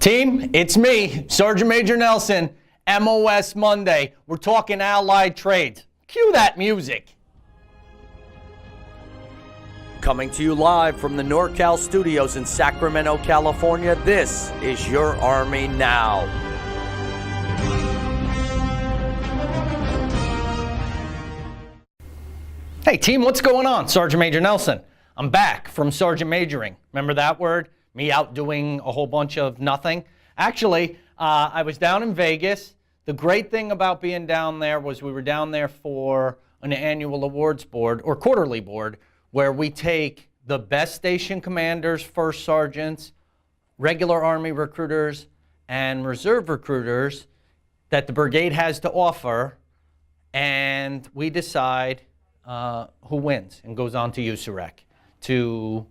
Team, it's me, Sergeant Major Nelson, MOS Monday. We're talking allied trades. Cue that music. Coming to you live from the NorCal studios in Sacramento, California, this is Your Army Now. Hey team, what's going on? Sergeant Major Nelson. I'm back from Sergeant Majoring. Remember that word? Me out doing a whole bunch of nothing. Actually, I was down in Vegas. The great thing about being down there was we were down there for an annual awards board or quarterly board where we take the best station commanders, first sergeants, regular Army recruiters, and reserve recruiters that the brigade has to offer, and we decide who wins and goes on to USAREC to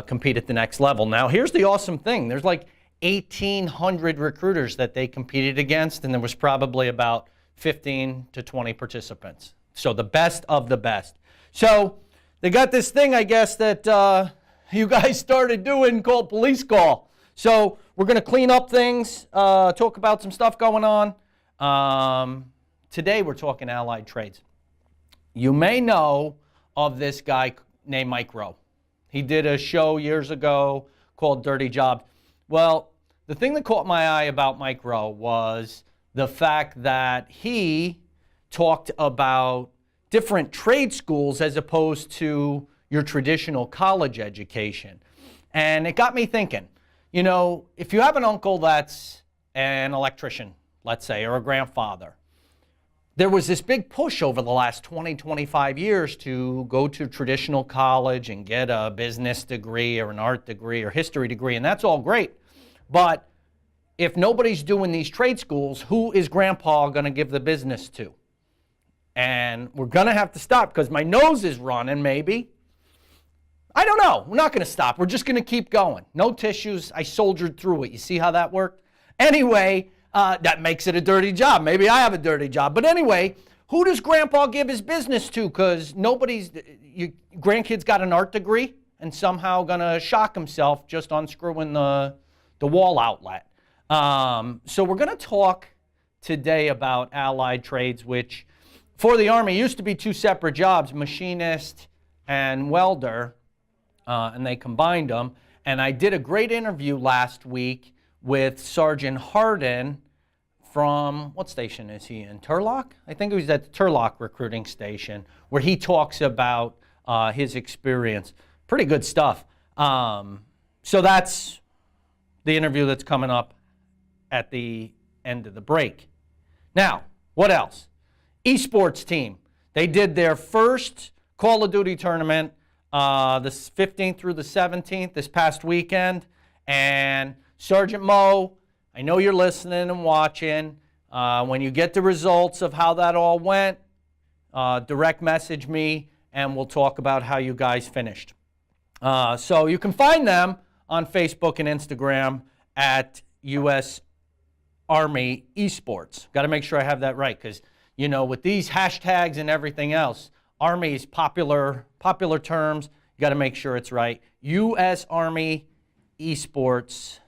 compete at the next level. Now, here's the awesome thing. There's like 1,800 recruiters that they competed against, and there was probably about 15 to 20 participants. So the best of the best. So they got this thing, I guess, that you guys started doing called Police Call. So we're going to clean up things, talk about some stuff going on. Today we're talking allied trades. You may know of this guy named Mike Rowe. He did a show years ago called Dirty Jobs. Well, the thing that caught my eye about Mike Rowe was the fact that he talked about different trade schools as opposed to your traditional college education. And it got me thinking, you know, if you have an uncle that's an electrician, let's say, or a grandfather, there was this big push over the last 20, 25 years to go to traditional college and get a business degree or an art degree or history degree, and that's all great. But if nobody's doing these trade schools, who is grandpa going to give the business to? And we're going to have to stop because my nose is running, maybe. I don't know. We're not going to stop. We're just going to keep going. No tissues. I soldiered through it. You see how that worked? Anyway, that makes it a dirty job. Maybe I have a dirty job. But anyway, who does grandpa give his business to? Because grandkid's got an art degree and somehow going to shock himself just unscrewing the wall outlet. So we're going to talk today about allied trades, which for the Army used to be two separate jobs, machinist and welder, and they combined them. And I did a great interview last week with Sergeant Hardin from, what station is he in? Turlock? I think he was at the Turlock recruiting station, where he talks about his experience. Pretty good stuff. So that's the interview that's coming up at the end of the break. Now, what else? Esports team. They did their first Call of Duty tournament the 15th through the 17th this past weekend. And Sergeant Mo, I know you're listening and watching. When you get the results of how that all went, direct message me and we'll talk about how you guys finished. So you can find them on Facebook and Instagram at U.S. Army Esports. Got to make sure I have that right because, you know, with these hashtags and everything else, Army's popular terms, you got to make sure it's right. U.S. Army Esports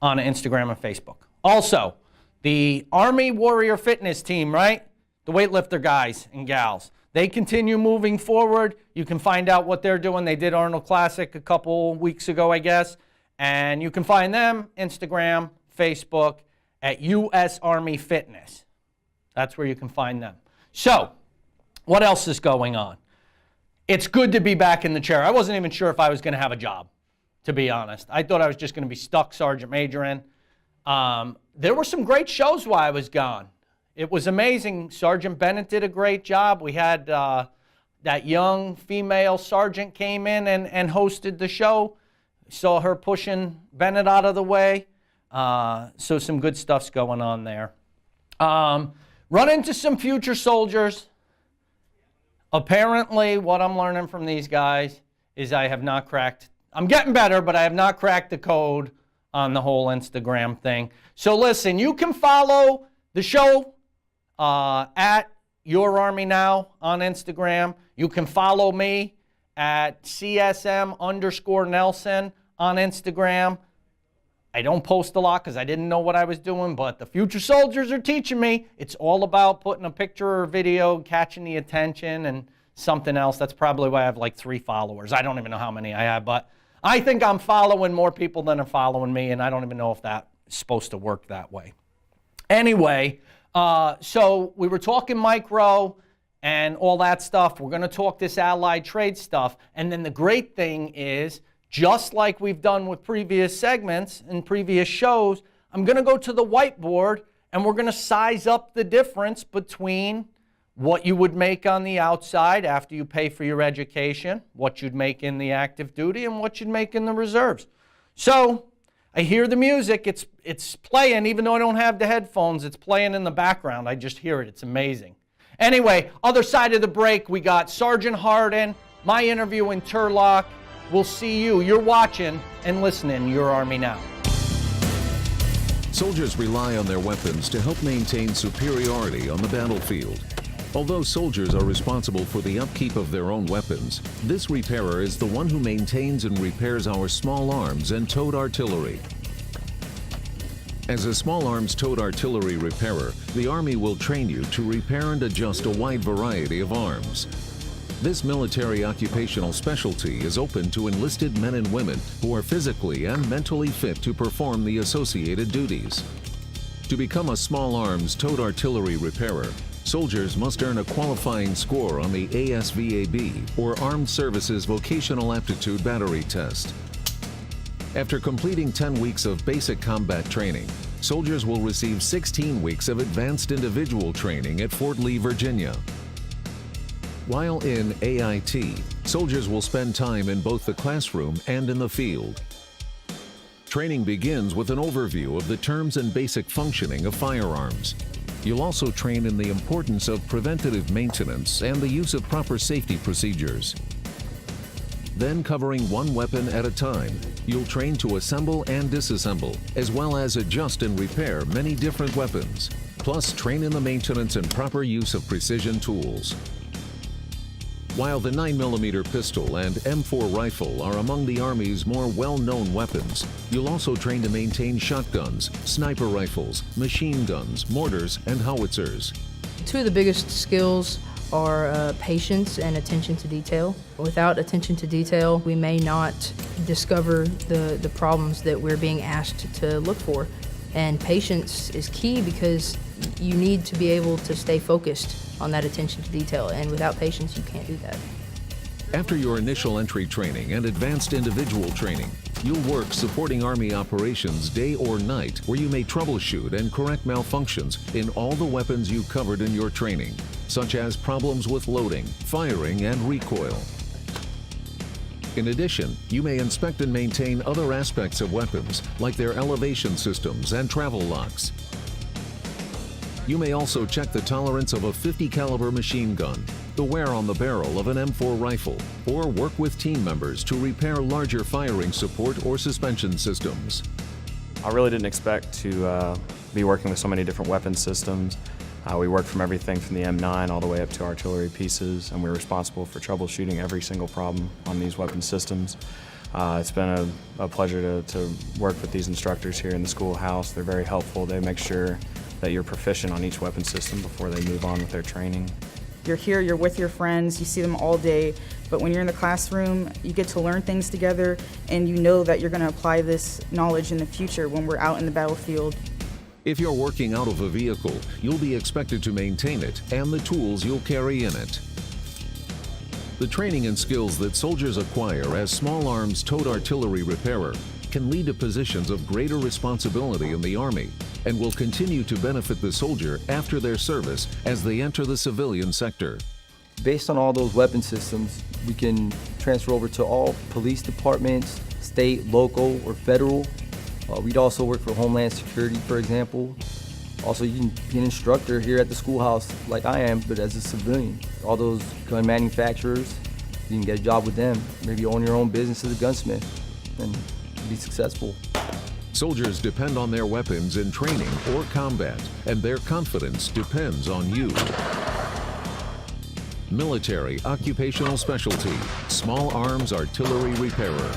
on Instagram and Facebook. Also, the Army Warrior Fitness team, right? The weightlifter guys and gals. They continue moving forward. You can find out what they're doing. They did Arnold Classic a couple weeks ago, I guess. And you can find them, Instagram, Facebook, at U.S. Army Fitness. That's where you can find them. So, what else is going on? It's good to be back in the chair. I wasn't even sure if I was going to have a job, to be honest. I thought I was just going to be stuck Sergeant Majoring. There were some great shows while I was gone. It was amazing. Sergeant Bennett did a great job. We had that young female sergeant came in and hosted the show. Saw her pushing Bennett out of the way. So some good stuff's going on there. Run into some future soldiers. Apparently, what I'm learning from these guys is I have not cracked. I'm getting better, but I have not cracked the code on the whole Instagram thing. So listen, you can follow the show at Your Army Now on Instagram. You can follow me at CSM_Nelson on Instagram. I don't post a lot because I didn't know what I was doing, but the future soldiers are teaching me. It's all about putting a picture or video, catching the attention, and something else. That's probably why I have like 3 followers. I don't even know how many I have, but I think I'm following more people than are following me, and I don't even know if that's supposed to work that way. Anyway, so we were talking micro and all that stuff. We're going to talk this allied trade stuff. And then the great thing is, just like we've done with previous segments and previous shows, I'm going to go to the whiteboard and we're going to size up the difference between what you would make on the outside after you pay for your education, what you'd make in the active duty, and what you'd make in the reserves. So I hear the music. It's playing, even though I don't have the headphones. It's playing in the background. I just hear it. It's amazing. Anyway, other side of the break, we got Sergeant Hardin, my interview in Turlock. We'll see you. You're watching and listening. Your Army Now. Soldiers rely on their weapons to help maintain superiority on the battlefield. Although soldiers are responsible for the upkeep of their own weapons, this repairer is the one who maintains and repairs our small arms and towed artillery. As a small arms towed artillery repairer, the Army will train you to repair and adjust a wide variety of arms. This military occupational specialty is open to enlisted men and women who are physically and mentally fit to perform the associated duties. To become a small arms towed artillery repairer, soldiers must earn a qualifying score on the ASVAB, or Armed Services Vocational Aptitude Battery Test. After completing 10 weeks of basic combat training, soldiers will receive 16 weeks of advanced individual training at Fort Lee, Virginia. While in AIT, soldiers will spend time in both the classroom and in the field. Training begins with an overview of the terms and basic functioning of firearms. You'll also train in the importance of preventative maintenance and the use of proper safety procedures. Then, covering one weapon at a time, you'll train to assemble and disassemble, as well as adjust and repair many different weapons, plus train in the maintenance and proper use of precision tools. While the 9mm pistol and M4 rifle are among the Army's more well-known weapons, you'll also train to maintain shotguns, sniper rifles, machine guns, mortars, and howitzers. 2 of the biggest skills are patience and attention to detail. Without attention to detail, we may not discover the problems that we're being asked to look for. And patience is key because you need to be able to stay focused on that attention to detail, and without patience, you can't do that. After your initial entry training and advanced individual training, you'll work supporting Army operations day or night, where you may troubleshoot and correct malfunctions in all the weapons you covered in your training, such as problems with loading, firing, and recoil. In addition, you may inspect and maintain other aspects of weapons, like their elevation systems and travel locks. You may also check the tolerance of a .50 caliber machine gun, the wear on the barrel of an M4 rifle, or work with team members to repair larger firing support or suspension systems. I really didn't expect to be working with so many different weapon systems. We worked from everything from the M9 all the way up to artillery pieces, and we're responsible for troubleshooting every single problem on these weapon systems. It's been a pleasure to work with these instructors here in the schoolhouse. They're very helpful. They make sure that you're proficient on each weapon system before they move on with their training. You're here, you're with your friends, you see them all day, but when you're in the classroom, you get to learn things together, and you know that you're going to apply this knowledge in the future when we're out in the battlefield. If you're working out of a vehicle, you'll be expected to maintain it and the tools you'll carry in it. The training and skills that soldiers acquire as small arms towed artillery repairer can lead to positions of greater responsibility in the Army and will continue to benefit the soldier after their service as they enter the civilian sector. Based on all those weapon systems, we can transfer over to all police departments, state, local, or federal. We'd also work for Homeland Security, for example. Also, you can be an instructor here at the schoolhouse like I am, but as a civilian. All those gun manufacturers, you can get a job with them. Maybe own your own business as a gunsmith and be successful. Soldiers depend on their weapons in training or combat, and their confidence depends on you. Military Occupational Specialty, Small Arms Artillery Repairer.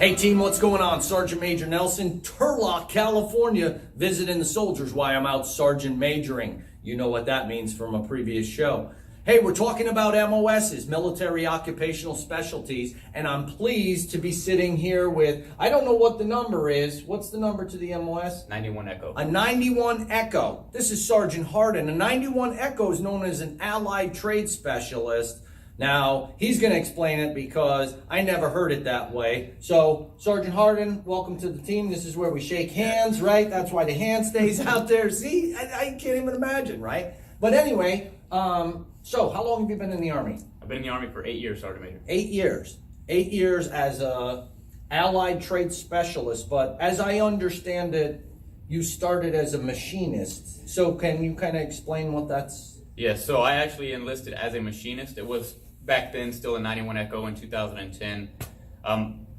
Hey team, what's going on? Sergeant Major Nelson, Turlock, California, visiting the soldiers while I'm out sergeant majoring. You know what that means from a previous show. Hey, we're talking about MOSs, military occupational specialties, and I'm pleased to be sitting here with, I don't know what the number is. What's the number to the MOS? 91 Echo. A 91 Echo. This is Sergeant Harden. A 91 Echo is known as an allied trade specialist. Now, he's going to explain it because I never heard it that way. So, Sergeant Harden, welcome to the team. This is where we shake hands, right? That's why the hand stays out there. See, I can't even imagine, right? But anyway, so how long have you been in the Army? I've been in the Army for 8 years, Sergeant Major. 8 years. 8 years as a allied trade specialist. But as I understand it, you started as a machinist. So can you kind of explain what that's? Yeah, so I actually enlisted as a machinist. It was back then still a 91 Echo in 2010.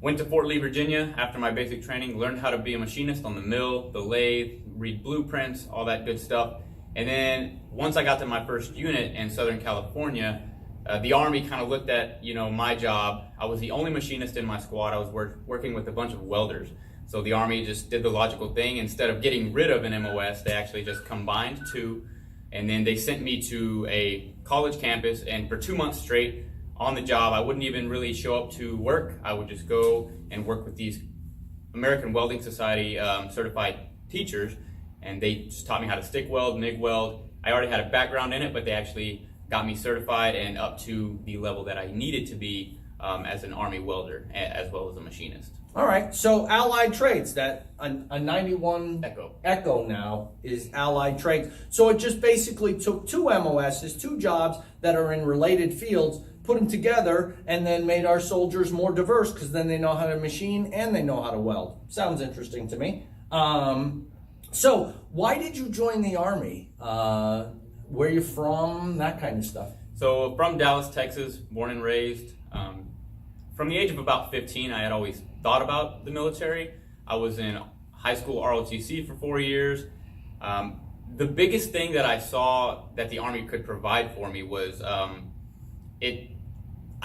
Went to Fort Lee, Virginia after my basic training, learned how to be a machinist on the mill, the lathe, read blueprints, all that good stuff. And then once I got to my first unit in Southern California, the Army kind of looked at, my job. I was the only machinist in my squad. I was working with a bunch of welders. So the Army just did the logical thing. Instead of getting rid of an MOS, they actually just combined two. And then they sent me to a college campus, and for 2 months straight on the job, I wouldn't even really show up to work. I would just go and work with these American Welding Society certified teachers, and they just taught me how to stick weld, MIG weld. I already had a background in it, but they actually got me certified and up to the level that I needed to be as an Army welder, as well as a machinist. All right, so allied trades, that a 91 Echo now is allied trades. So it just basically took two MOSs, two jobs that are in related fields, put them together, and then made our soldiers more diverse because then they know how to machine and they know how to weld. Sounds interesting to me. So why did you join the Army? Where you from? That kind of stuff. So from Dallas, Texas, born and raised. From the age of about 15, I had always thought about the military. I was in high school ROTC for 4 years. The biggest thing that I saw that the Army could provide for me was I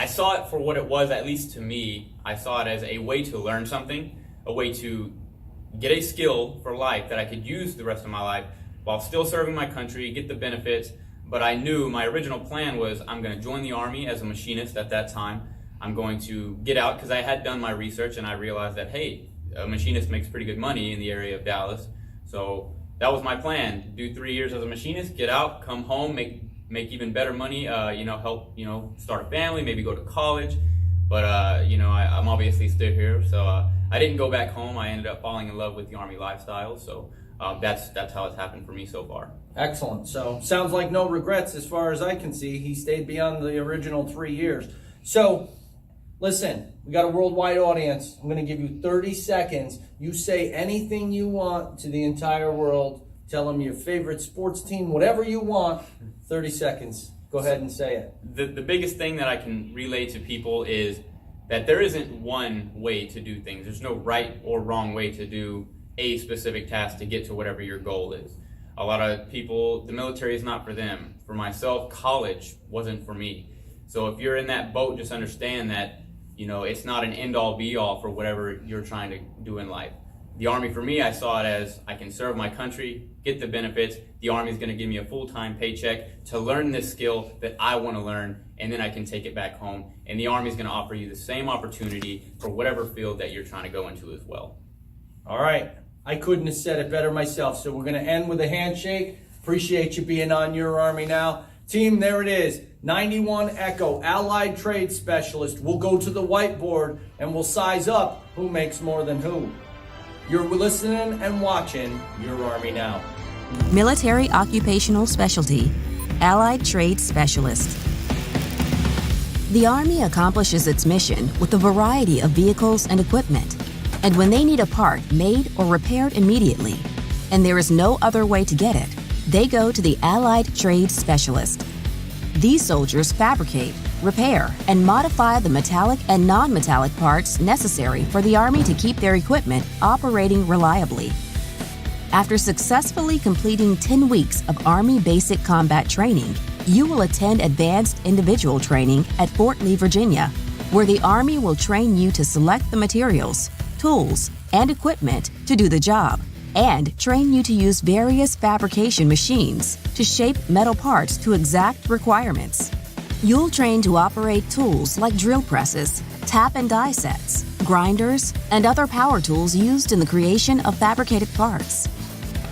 saw it for what it was, at least to me. I saw it as a way to learn something, a way to get a skill for life that I could use the rest of my life while still serving my country, get the benefits. But I knew my original plan was I'm going to join the Army as a machinist at that time. I'm going to get out because I had done my research and I realized that, hey, a machinist makes pretty good money in the area of Dallas. So that was my plan. Do 3 years as a machinist, get out, come home, make even better money, help, start a family, maybe go to college. But, I'm obviously still here. So I didn't go back home. I ended up falling in love with the Army lifestyle. So that's how it's happened for me so far. Excellent. So sounds like no regrets as far as I can see. He stayed beyond the original 3 years. So listen, we got a worldwide audience. I'm going to give you 30 seconds. You say anything you want to the entire world. Tell them your favorite sports team, whatever you want. 30 seconds. Go ahead and say it. The biggest thing that I can relay to people is that there isn't one way to do things. There's no right or wrong way to do a specific task to get to whatever your goal is. A lot of people, the military is not for them. For myself, college wasn't for me. So if you're in that boat, just understand that, it's not an end-all be-all for whatever you're trying to do in life. The Army, for me, I saw it as I can serve my country, get the benefits. The Army is going to give me a full-time paycheck to learn this skill that I want to learn, and then I can take it back home. And the Army is going to offer you the same opportunity for whatever field that you're trying to go into as well. All right. I couldn't have said it better myself. So we're going to end with a handshake. Appreciate you being on Your Army Now. Team, there it is. 91 Echo, Allied Trade Specialist. We'll go to the whiteboard and we'll size up who makes more than who. You're listening and watching Your Army Now. Military Occupational Specialty, Allied Trade Specialist. The Army accomplishes its mission with a variety of vehicles and equipment. And when they need a part made or repaired immediately, and there is no other way to get it, they go to the Allied Trade Specialist. These soldiers fabricate, repair, and modify the metallic and non-metallic parts necessary for the Army to keep their equipment operating reliably. After successfully completing 10 weeks of Army Basic Combat Training, you will attend Advanced Individual Training at Fort Lee, Virginia. where the Army will train you to select the materials, tools, and equipment to do the job, and train you to use various fabrication machines to shape metal parts to exact requirements. You'll train to operate tools like drill presses, tap and die sets, grinders, and other power tools used in the creation of fabricated parts.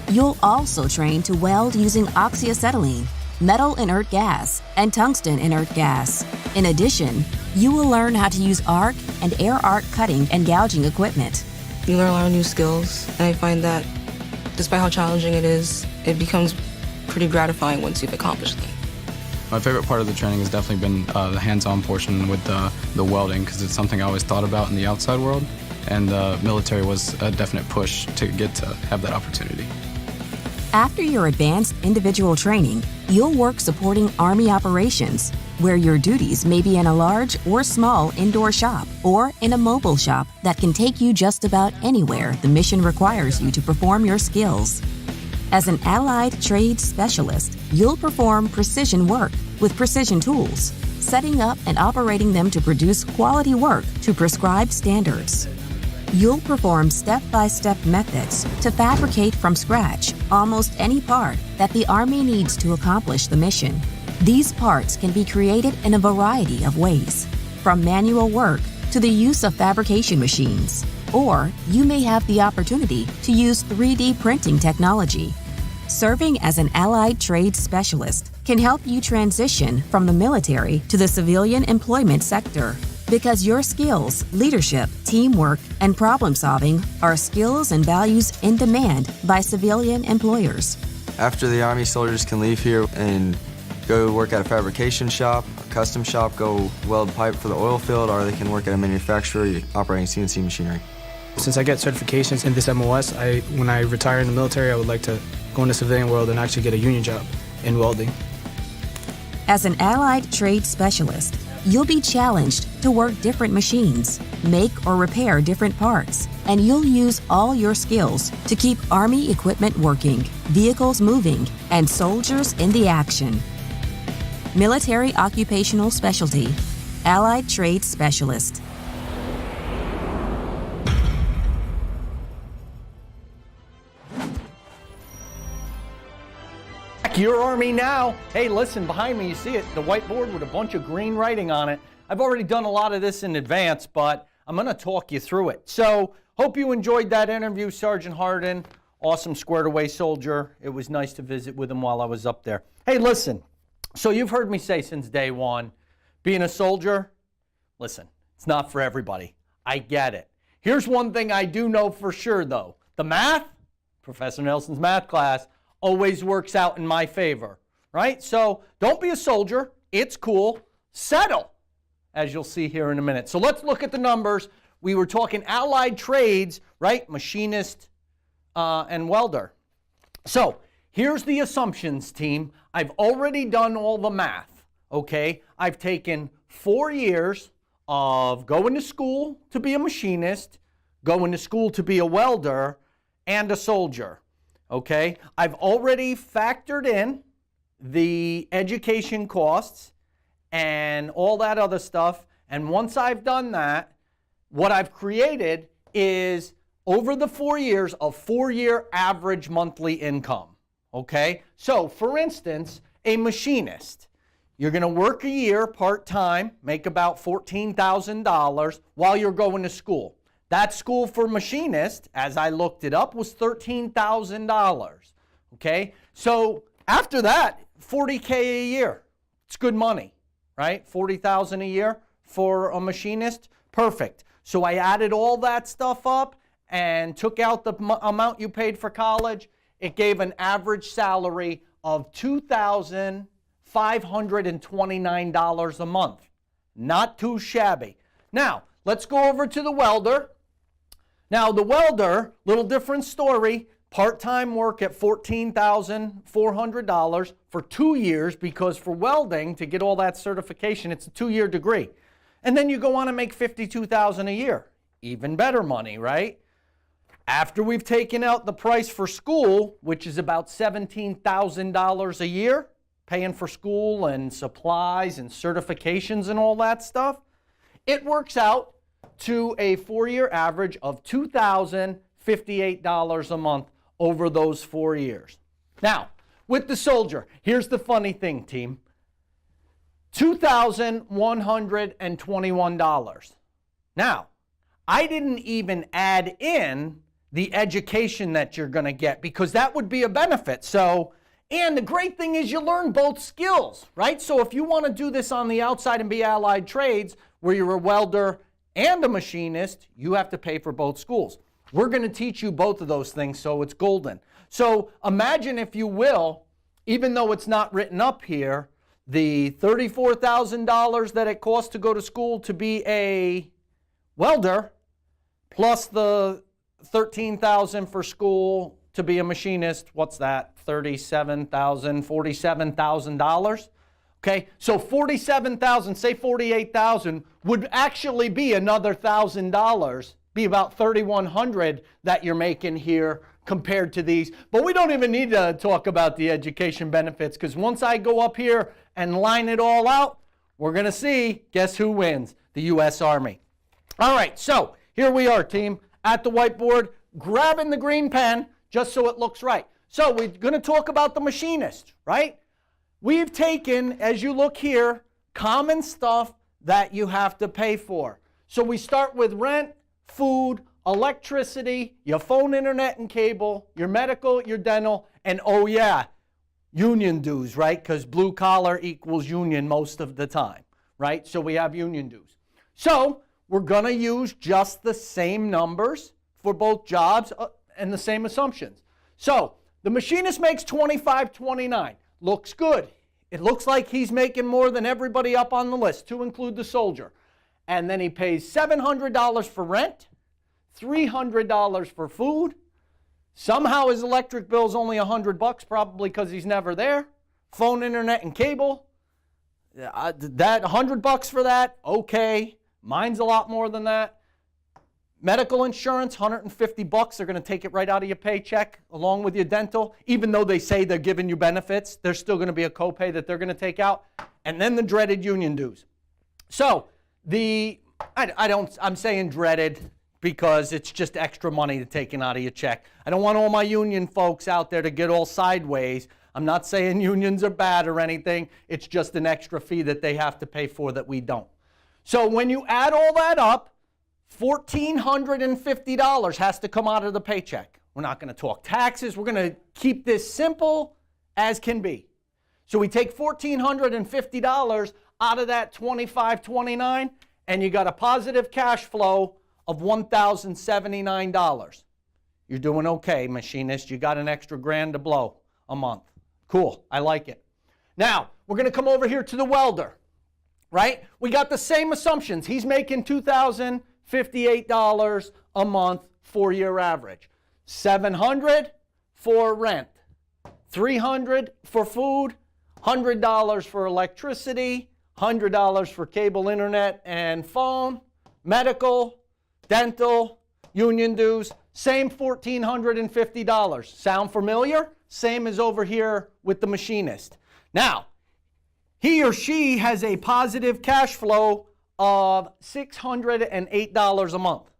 You'll also train to weld using oxyacetylene, metal inert gas, and tungsten inert gas. In addition, you will learn how to use arc and air arc cutting and gouging equipment. You learn a lot of new skills, and I find that despite how challenging it is, it becomes pretty gratifying once you've accomplished them. My favorite part of the training has definitely been the hands-on portion with the welding, because it's something I always thought about in the outside world, and the military was a definite push to get to have that opportunity. After your advanced individual training, you'll work supporting Army operations, where your duties may be in a large or small indoor shop or in a mobile shop that can take you just about anywhere the mission requires you to perform your skills. As an allied trade specialist, you'll perform precision work with precision tools, setting up and operating them to produce quality work to prescribed standards. You'll perform step-by-step methods to fabricate from scratch almost any part that the Army needs to accomplish the mission. These parts can be created in a variety of ways, from manual work to the use of fabrication machines, or you may have the opportunity to use 3D printing technology. Serving as an allied trade specialist can help you transition from the military to the civilian employment sector, because your skills, leadership, teamwork, and problem solving are skills and values in demand by civilian employers. After the Army, soldiers can leave here and go work at a fabrication shop, a custom shop, go weld pipe for the oil field, or they can work at a manufacturer operating CNC machinery. Since I get certifications in this MOS, when I retire in the military, I would like to go in the civilian world and actually get a union job in welding. As an allied trade specialist, you'll be challenged to work different machines, make or repair different parts, and you'll use all your skills to keep Army equipment working, vehicles moving, and soldiers in the action. Military Occupational Specialty, Allied Trade Specialist. Your Army now. Hey, listen, behind me, you see it, the whiteboard with a bunch of green writing on it. I've already done a lot of this in advance, but I'm going to talk you through it. So, hope you enjoyed that interview, Sergeant Hardin. Awesome squared away soldier. It was nice to visit with him while I was up there. Hey, listen, so you've heard me say since day one, being a soldier, listen, it's not for everybody. I get it. Here's one thing I do know for sure, though. The math, Professor Nelson's math class, always works out in my favor, right? So don't be a soldier. It's cool. Settle, as you'll see here in a minute. So let's look at the numbers. We were talking allied trades, right? Machinist and welder. So here's the assumptions, team. I've already done all the math, okay? I've taken 4 years of going to school to be a machinist, going to school to be a welder, and a soldier. Okay, I've already factored in the education costs and all that other stuff. And once I've done that, what I've created is, over the 4 years, a 4-year average monthly income. Okay, so for instance, a machinist, you're going to work a year part-time, make about $14,000 while you're going to school. That school for machinist, as I looked it up, was $13,000. Okay? So after that, $40K a year. It's good money, right? $40,000 a year for a machinist. Perfect. So I added all that stuff up and took out the amount you paid for college. It gave an average salary of $2,529 a month. Not too shabby. Now, let's go over to the welder. Now, the welder, little different story, part-time work at $14,400 for 2 years, because for welding, to get all that certification, it's a 2-year degree. And then you go on and make $52,000 a year. Even better money, right? After we've taken out the price for school, which is about $17,000 a year, paying for school and supplies and certifications and all that stuff, it works out to a 4-year average of $2,058 a month over those 4 years. Now, with the soldier, here's the funny thing, team. $2,121. Now, I didn't even add in the education that you're going to get because that would be a benefit. So, and the great thing is you learn both skills, right? So if you want to do this on the outside and be allied trades where you're a welder and a machinist, you have to pay for both schools. We're going to teach you both of those things, so it's golden. So imagine, if you will, even though it's not written up here, the $34,000 that it costs to go to school to be a welder, plus the $13,000 for school to be a machinist. What's that? $37,000, $47,000. Okay, so $47,000, say $48,000 would actually be another $1,000, be about $3,100 that you're making here compared to these. But we don't even need to talk about the education benefits, because once I go up here and line it all out, we're going to see, guess who wins? The U.S. Army. All right, so here we are, team, at the whiteboard, grabbing the green pen just so it looks right. So we're going to talk about the machinist, right? We've taken, as you look here, common stuff that you have to pay for. So we start with rent, food, electricity, your phone, internet, and cable, your medical, your dental, and oh yeah, union dues, right? Because blue collar equals union most of the time, right? So we have union dues. So we're going to use just the same numbers for both jobs and the same assumptions. So the machinist makes $25.29. Looks good. It looks like he's making more than everybody up on the list, to include the soldier. And then he pays $700 for rent, $300 for food. Somehow his electric bill's only $100, probably because he's never there. Phone, internet, and cable. That $100 for that, okay. Mine's a lot more than that. Medical insurance, $150. They're going to take it right out of your paycheck along with your dental. Even though they say they're giving you benefits, there's still going to be a copay that they're going to take out. And then the dreaded union dues. So I'm saying dreaded because it's just extra money taken out of your check. I don't want all my union folks out there to get all sideways. I'm not saying unions are bad or anything. It's just an extra fee that they have to pay for that we don't. So when you add all that up, $1,450 has to come out of the paycheck. We're not going to talk taxes. We're going to keep this simple as can be. So we take $1,450 out of that $25.29, and you got a positive cash flow of $1,079. You're doing okay, machinist. You got an extra grand to blow a month. Cool. I like it. Now, we're going to come over here to the welder, right? We got the same assumptions. He's making $2,058 a month, 4-year average. $700 for rent, $300 for food, $100 for electricity, $100 for cable, internet, and phone, medical, dental, union dues, same $1,450. Sound familiar? Same as over here with the machinist. Now, he or she has a positive cash flow of $608 a month.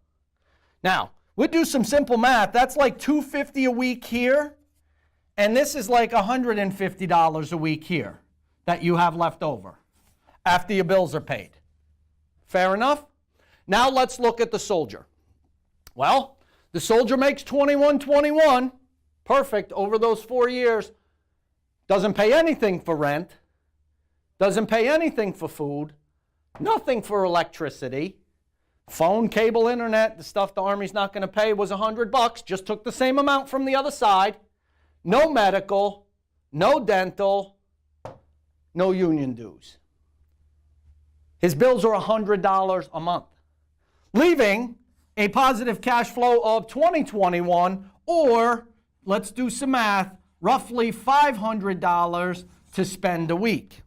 Now, we'll do some simple math. That's like $250 a week here, and this is like $150 a week here that you have left over after your bills are paid. Fair enough? Now let's look at the soldier. Well, the soldier makes $21.21, perfect, over those 4 years. Doesn't pay anything for rent, doesn't pay anything for food, nothing for electricity. Phone, cable, internet, the stuff the Army's not going to pay was $100. Just took the same amount from the other side. No medical, no dental, no union dues. His bills are $100 a month, leaving a positive cash flow of $20.21, or let's do some math, roughly $500 to spend a week.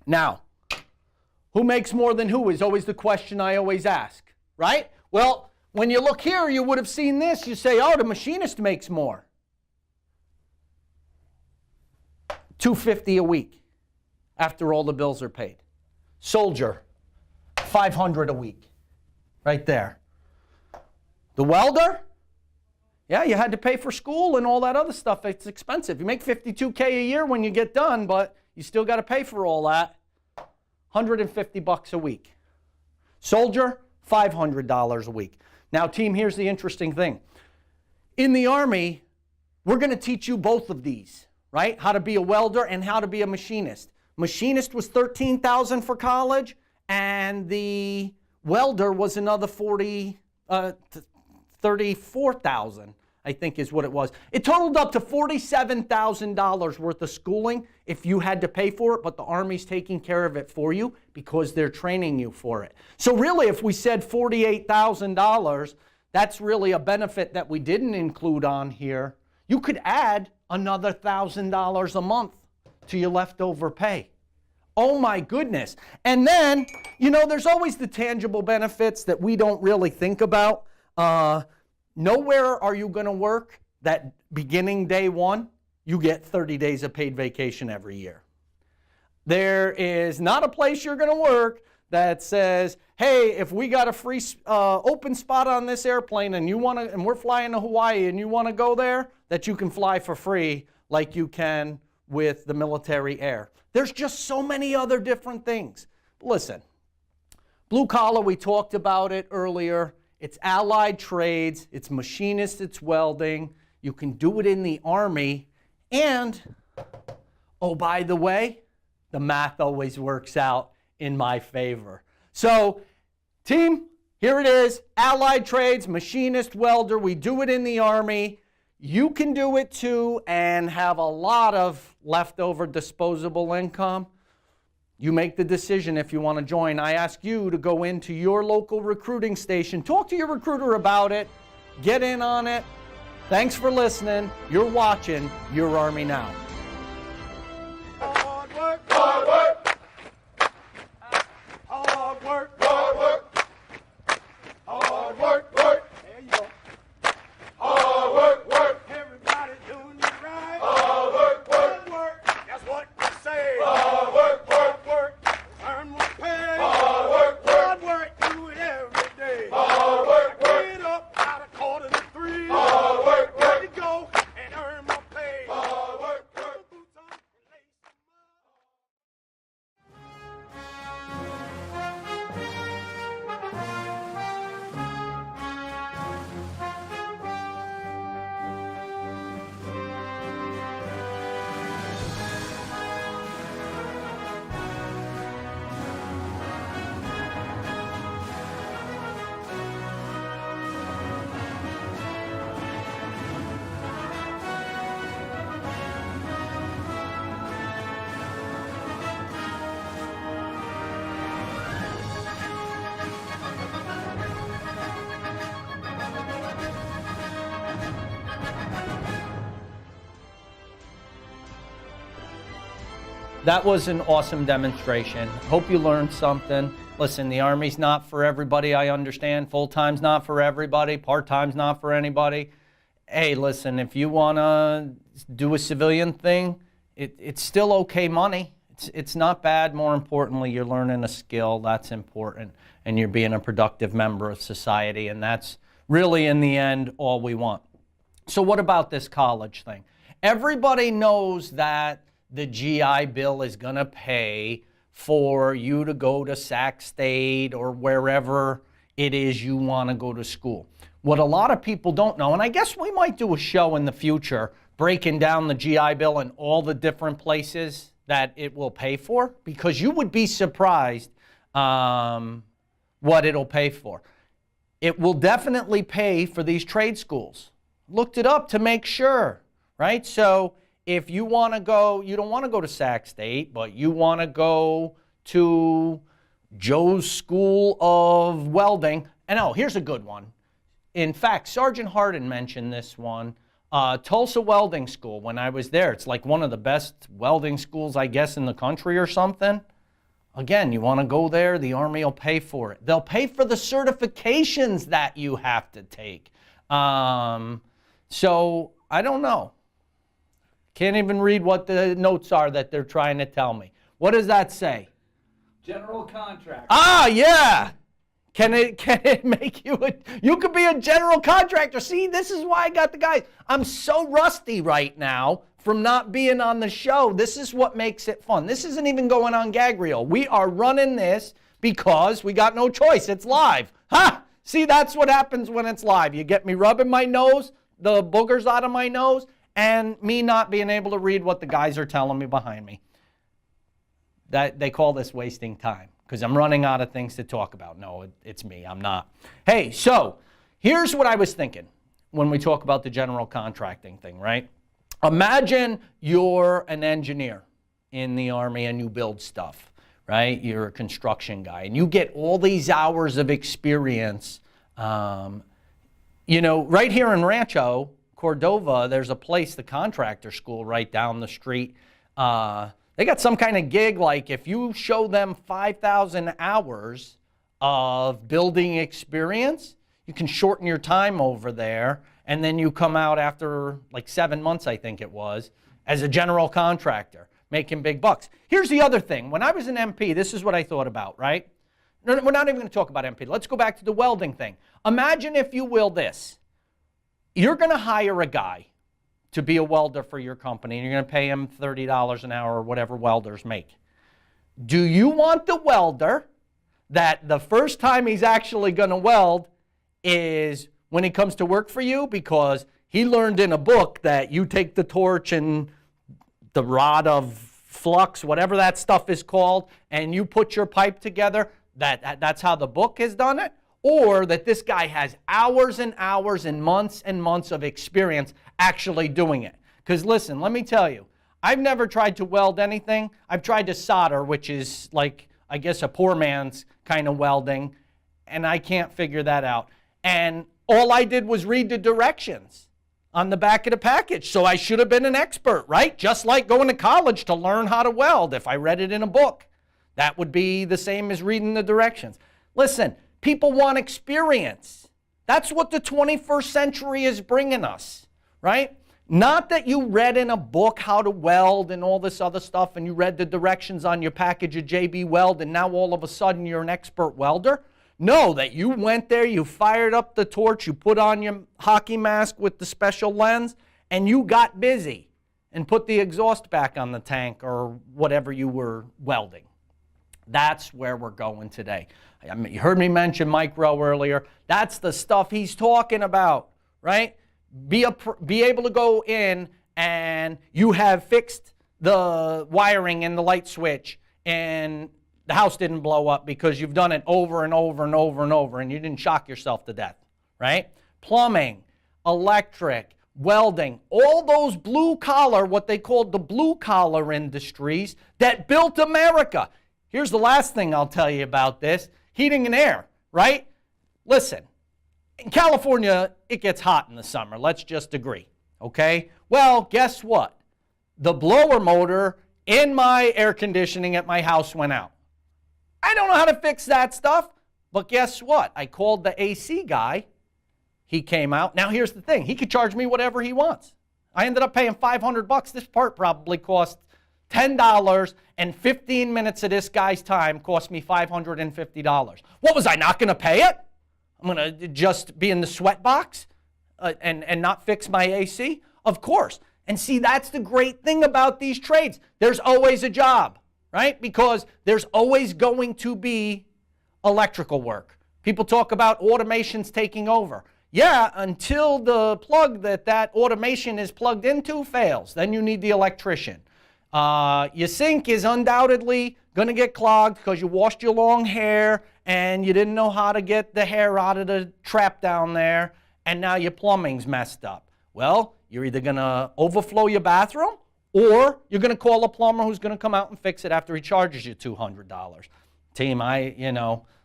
Now, who makes more than who is always the question I always ask, right? Well, when you look here, you would have seen this. You say, oh, the machinist makes more. $250 a week after all the bills are paid. Soldier, $500 a week, right there. The welder, yeah, you had to pay for school and all that other stuff. It's expensive. You make $52K a year when you get done, but you still got to pay for all that. $150 a week. Soldier, $500 a week. Now, team, here's the interesting thing. In the Army, we're going to teach you both of these, right? How to be a welder and how to be a machinist. Machinist was $13,000 for college, and the welder was another $34,000, I think is what it was. It totaled up to $47,000 worth of schooling if you had to pay for it, but the Army's taking care of it for you because they're training you for it. So really, if we said $48,000, that's really a benefit that we didn't include on here. You could add another $1,000 a month to your leftover pay. Oh my goodness. And then, you know, there's always the tangible benefits that we don't really think about. Nowhere are you going to work that beginning day one, you get 30 days of paid vacation every year. There is not a place you're going to work that says, hey, if we got a free open spot on this airplane and you want to, and we're flying to Hawaii and you want to go there, that you can fly for free like you can with the military air. There's just so many other different things. Listen, blue collar, we talked about it earlier. It's allied trades, it's machinist, it's welding. You can do it in the Army. And, oh, by the way, the math always works out in my favor. So, team, here it is. Allied trades, machinist, welder. We do it in the Army. You can do it too and have a lot of leftover disposable income. You make the decision if you want to join. I ask you to go into your local recruiting station. Talk to your recruiter about it. Get in on it. Thanks for listening. You're watching Your Army Now. Hard work. Hard work. Hard work. Hard work. Hard work. Work. There you go. Hard work. Work. Everybody doing it right. Hard work. Work. Work. That's what I say. Hard work. Work. Work. Earn my pay. Hard work. Hard work. Do it every day. Hard work. Get up out of 2:45. Hard work. Ready to go and earn my pay. Hard work. Work. Boots on and lace them That was an awesome demonstration. Hope you learned something. Listen, the Army's not for everybody, I understand. Full-time's not for everybody. Part-time's not for anybody. Hey, listen, if you want to do a civilian thing, it's still okay money. It's not bad. More importantly, you're learning a skill. That's important. And you're being a productive member of society. And that's really, in the end, all we want. So what about this college thing? Everybody knows that the GI Bill is going to pay for you to go to Sac State or wherever it is you want to go to school. What a lot of people don't know, and I guess we might do a show in the future breaking down the GI Bill and all the different places that it will pay for, because you would be surprised what it'll pay for. It will definitely pay for these trade schools. Looked it up to make sure, right? So if you want to go, you don't want to go to Sac State, but you want to go to Joe's School of Welding. And oh, here's a good one. In fact, Sergeant Hardin mentioned this one. Tulsa Welding School, when I was there, it's like one of the best welding schools, I guess, in the country or something. Again, you want to go there, the Army will pay for it. They'll pay for the certifications that you have to take. So, I don't know. Can't even read what the notes are that they're trying to tell me. What does that say? General contractor. Ah, yeah. Can it make you you could be a general contractor. See, this is why I got the guys. I'm so rusty right now from not being on the show. This is what makes it fun. This isn't even going on gag reel. We are running this because we got no choice. It's live. Ha! See, that's what happens when it's live. You get me rubbing my nose, the boogers out of my nose, and me not being able to read what the guys are telling me behind me. That they call this wasting time because I'm running out of things to talk about. No, it's me. I'm not. Hey, so here's what I was thinking when we talk about the general contracting thing, right? Imagine you're an engineer in the Army and you build stuff, right? You're a construction guy and you get all these hours of experience. You know, right here in Rancho Cordova, there's a place, the contractor school right down the street. They got some kind of gig, like if you show them 5,000 hours of building experience, you can shorten your time over there, and then you come out after like 7 months, I think it was, as a general contractor, making big bucks. Here's the other thing. When I was an MP, this is what I thought about, right? No, we're not even going to talk about MP. Let's go back to the welding thing. Imagine, if you will, this. You're going to hire a guy to be a welder for your company, and you're going to pay him $30 an hour or whatever welders make. Do you want the welder that the first time he's actually going to weld is when he comes to work for you because he learned in a book that you take the torch and the rod of flux, whatever that stuff is called, and you put your pipe together, that's how the book has done it? Or that this guy has hours and hours and months of experience actually doing it. Because listen, let me tell you, I've never tried to weld anything. I've tried to solder, which is like, I guess, a poor man's kind of welding, and I can't figure that out. And all I did was read the directions on the back of the package, so I should have been an expert, right? Just like going to college to learn how to weld. If I read it in a book, that would be the same as reading the directions. Listen, people want experience. That's what the 21st century is bringing us, right? Not that you read in a book how to weld and all this other stuff, and you read the directions on your package of JB Weld, and now all of a sudden you're an expert welder. No, that you went there, you fired up the torch, you put on your hockey mask with the special lens, and you got busy and put the exhaust back on the tank or whatever you were welding. That's where we're going today. I mean, you heard me mention Mike Rowe earlier. That's the stuff he's talking about, right? Be able to go in and you have fixed the wiring in the light switch and the house didn't blow up because you've done it over and over and over and over and you didn't shock yourself to death, right? Plumbing, electric, welding, all those blue collar, what they called the blue collar industries that built America. Here's the last thing I'll tell you about this. Heating and air, right? Listen, in California, it gets hot in the summer. Let's just agree, okay? Well, guess what? The blower motor in my air conditioning at my house went out. I don't know how to fix that stuff, but guess what? I called the AC guy. He came out. Now, here's the thing. He could charge me whatever he wants. I ended up paying $500. This part probably cost $10, and 15 minutes of this guy's time cost me $550. What, was I not going to pay it? I'm going to just be in the sweat box and not fix my AC? Of course. And see, that's the great thing about these trades. There's always a job, right? Because there's always going to be electrical work. People talk about automations taking over. Yeah, until the plug that automation is plugged into fails. Then you need the electrician. Your sink is undoubtedly going to get clogged because you washed your long hair and you didn't know how to get the hair out of the trap down there, and now your plumbing's messed up. Well, you're either going to overflow your bathroom or you're going to call a plumber who's going to come out and fix it after he charges you $200. Team,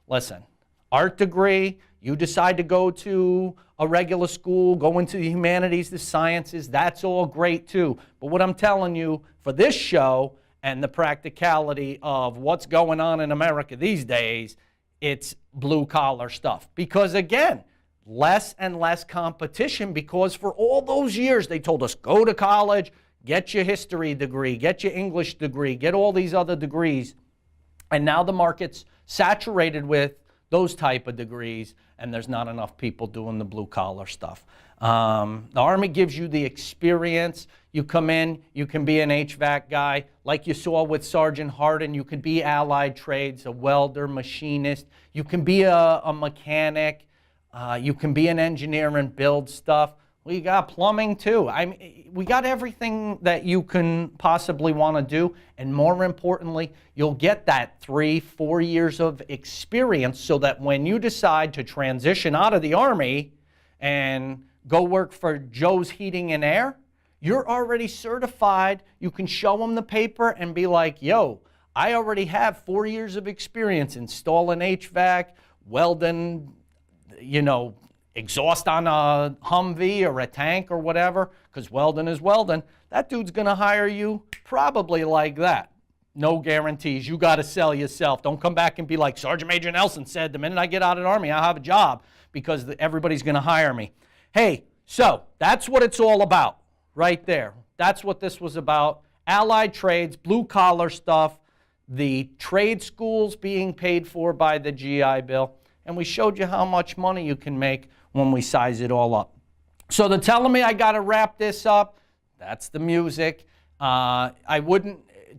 listen, art degree, you decide to go to a regular school, go into the humanities, the sciences, that's all great too. But what I'm telling you for this show and the practicality of what's going on in America these days, it's blue collar stuff. Because again, less and less competition, because for all those years they told us, go to college, get your history degree, get your English degree, get all these other degrees. And now the market's saturated with those type of degrees, and there's not enough people doing the blue collar stuff. The Army gives you the experience. You come in, you can be an HVAC guy. Like you saw with Sergeant Hardin, you could be allied trades, a welder, machinist. You can be a mechanic. You can be an engineer and build stuff. We got plumbing too. We got everything that you can possibly want to do. And more importantly, you'll get that 3-4 years of experience so that when you decide to transition out of the Army and go work for Joe's Heating and Air, you're already certified. You can show them the paper and be like, yo, I already have 4 years of experience installing HVAC, welding, exhaust on a Humvee or a tank or whatever, because welding is welding. That dude's going to hire you probably like that. No guarantees. You got to sell yourself. Don't come back and be like Sergeant Major Nelson said, the minute I get out of the Army, I'll have a job because everybody's going to hire me. Hey, so that's what it's all about right there. That's what this was about. Allied trades, blue collar stuff, the trade schools being paid for by the GI Bill. And we showed you how much money you can make when we size it all up. So they're telling me I got to wrap this up. That's the music.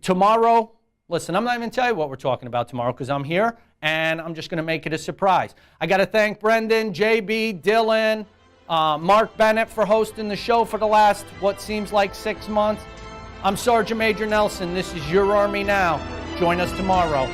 Tomorrow, listen, I'm not even telling you what we're talking about tomorrow because I'm here and I'm just going to make it a surprise. I got to thank Brendan, JB, Dylan, Mark Bennett for hosting the show for the last, what seems like 6 months. I'm Sergeant Major Nelson. This is Your Army Now. Join us tomorrow.